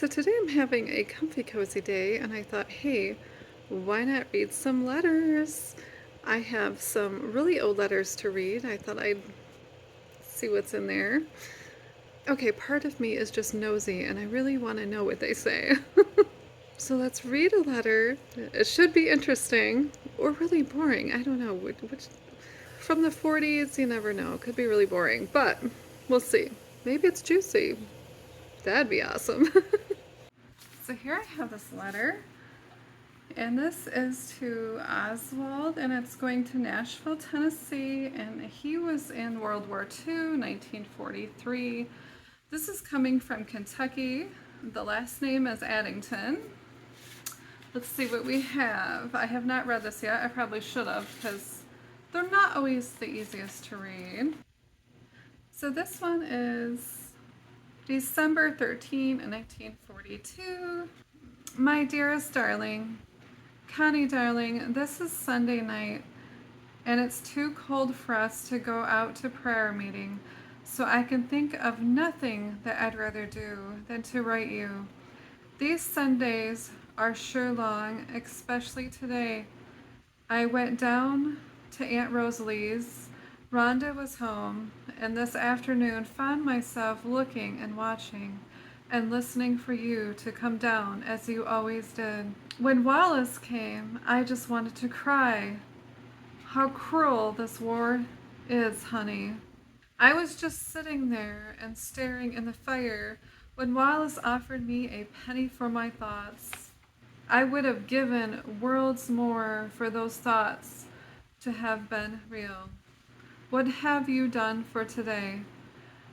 So today I'm having a comfy cozy day and I thought, hey, why not read some letters? I have some really old letters to read. I thought I'd see what's in there. Okay, part of me is just nosy and I really want to know what they say. So let's read a letter. It should be interesting or really boring. I don't know. Which from the 40s, you never know. It could be really boring, but we'll see. Maybe it's juicy. That'd be awesome. So here I have this letter. And this is to Oswald, and it's going to Nashville, Tennessee, and he was in World War II, 1943. This is coming from Kentucky. The last name is Addington. Let's see what we have. I have not read this yet. I probably should have because they're not always the easiest to read. So this one is December 13, 1942. My dearest darling, Connie, darling, this is Sunday night, and it's too cold for us to go out to prayer meeting, so I can think of nothing that I'd rather do than to write you. These Sundays are sure long, especially today. I went down to Aunt Rosalie's. Rhonda was home, and this afternoon found myself looking and watching and listening for you to come down as you always did. When Wallace came, I just wanted to cry. How cruel this war is, honey. I was just sitting there and staring in the fire when Wallace offered me a penny for my thoughts. I would have given worlds more for those thoughts to have been real. What have you done for today?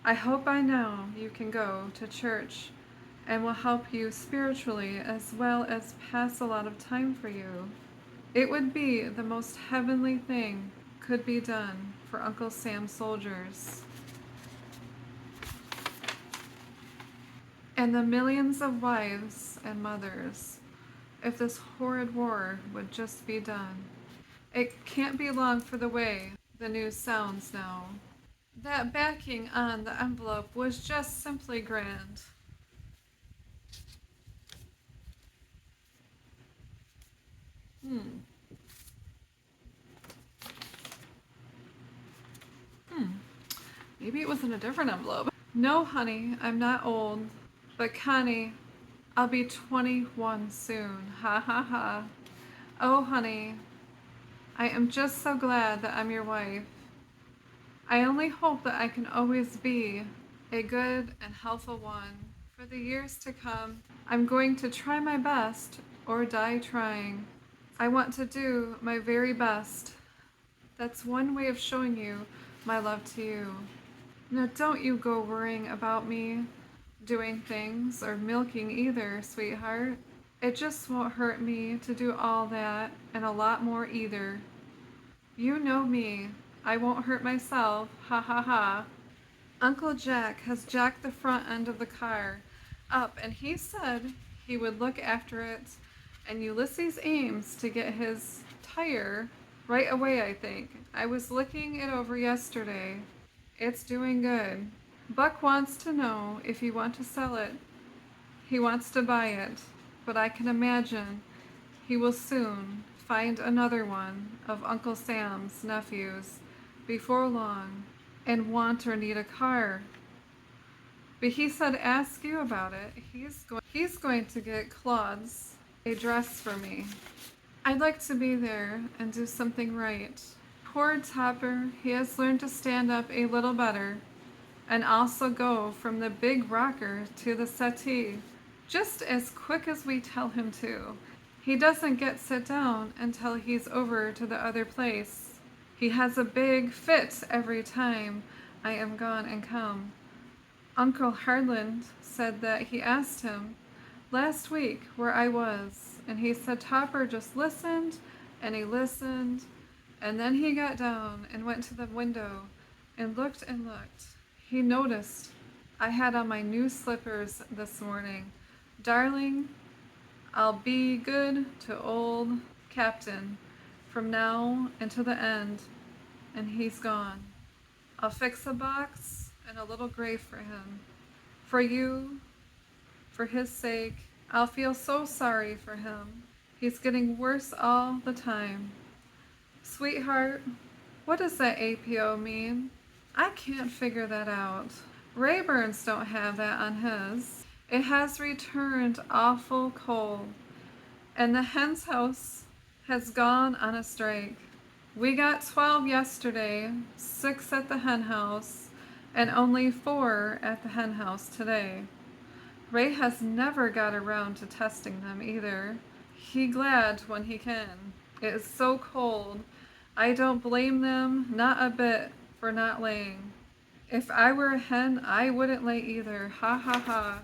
I hope by now you can go to church and will help you spiritually as well as pass a lot of time for you. It would be the most heavenly thing could be done for Uncle Sam's soldiers. And the millions of wives and mothers, if this horrid war would just be done. It can't be long for the way the news sounds now. That backing on the envelope was just simply grand. Hmm. Maybe it was in a different envelope. No, honey, I'm not old. But Connie, I'll be 21 soon. Ha ha ha. Oh, honey, I am just so glad that I'm your wife. I only hope that I can always be a good and helpful one for the years to come. I'm going to try my best or die trying. I want to do my very best. That's one way of showing you my love to you. Now don't you go worrying about me doing things or milking either, sweetheart. It just won't hurt me to do all that and a lot more either. You know me. I won't hurt myself. Ha ha ha. Uncle Jack has jacked the front end of the car up, and he said he would look after it, and Ulysses aims to get his tire right away, I think. I was looking it over yesterday. It's doing good. Buck wants to know if you want to sell it. He wants to buy it, but I can imagine he will soon find another one of Uncle Sam's nephews before long and want or need a car. But he said ask you about it. He's going to get Claude's a dress for me. I'd like to be there and do something right. Poor Topper, he has learned to stand up a little better and also go from the big rocker to the settee just as quick as we tell him to. He doesn't get sit down until he's over to the other place. He has a big fit every time I am gone and come. Uncle Harland said that he asked him last week where I was, and he said Topper just listened, and he listened, and then he got down and went to the window and looked and looked. He noticed I had on my new slippers this morning. Darling, I'll be good to old Captain from now until the end, and he's gone. I'll fix a box and a little grave for him. For you, For his sake, I'll feel so sorry for him. He's getting worse all the time. Sweetheart, what does that APO mean? I can't figure that out. Rayburn's don't have that on his. It has returned awful cold, and the hen's house has gone on a strike. We got 12 yesterday, 6 at the hen house, and only 4 at the hen house today. Ray has never got around to testing them either. He glad when he can. It is so cold. I don't blame them, not a bit, for not laying. If I were a hen, I wouldn't lay either. Ha ha ha.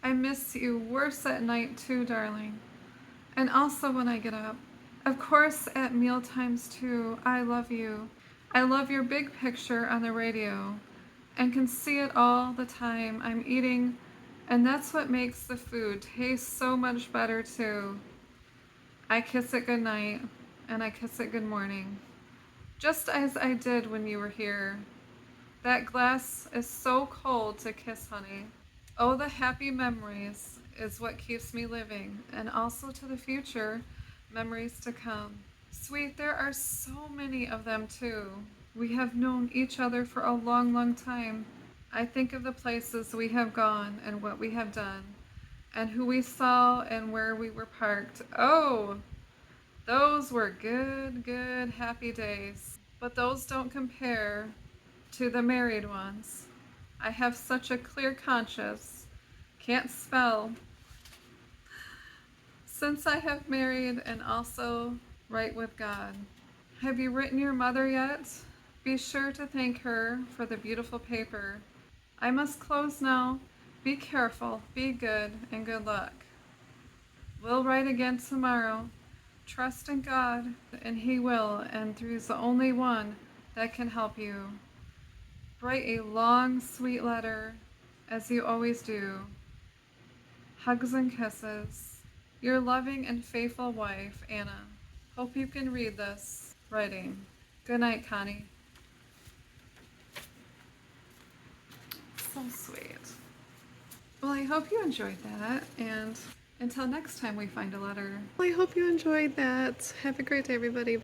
I miss you worse at night too, darling. And also when I get up. Of course at meal times too. I love you. I love your big picture on the radio and can see it all the time I'm eating, and that's what makes the food taste so much better too. I kiss it goodnight and I kiss it good morning. Just as I did when you were here. That glass is so cold to kiss, honey. Oh, the happy memories is what keeps me living, and also to the future, memories to come. Sweet, there are so many of them too. We have known each other for a long, long time. I think of the places we have gone and what we have done, and who we saw and where we were parked. Oh, those were good, good, happy days. But those don't compare to the married ones. I have such a clear conscience, can't spell, since I have married and also right with God. Have you written your mother yet? Be sure to thank her for the beautiful paper. I must close now. Be careful, be good, and good luck. We'll write again tomorrow. Trust in God, and He will, and through the only one that can help you. Write a long, sweet letter, as you always do. Hugs and kisses. Your loving and faithful wife, Anna. Hope you can read this writing. Good night, Connie. So sweet. Well, I hope you enjoyed that, and until next time we find a letter. Well, I hope you enjoyed that. Have a great day, everybody.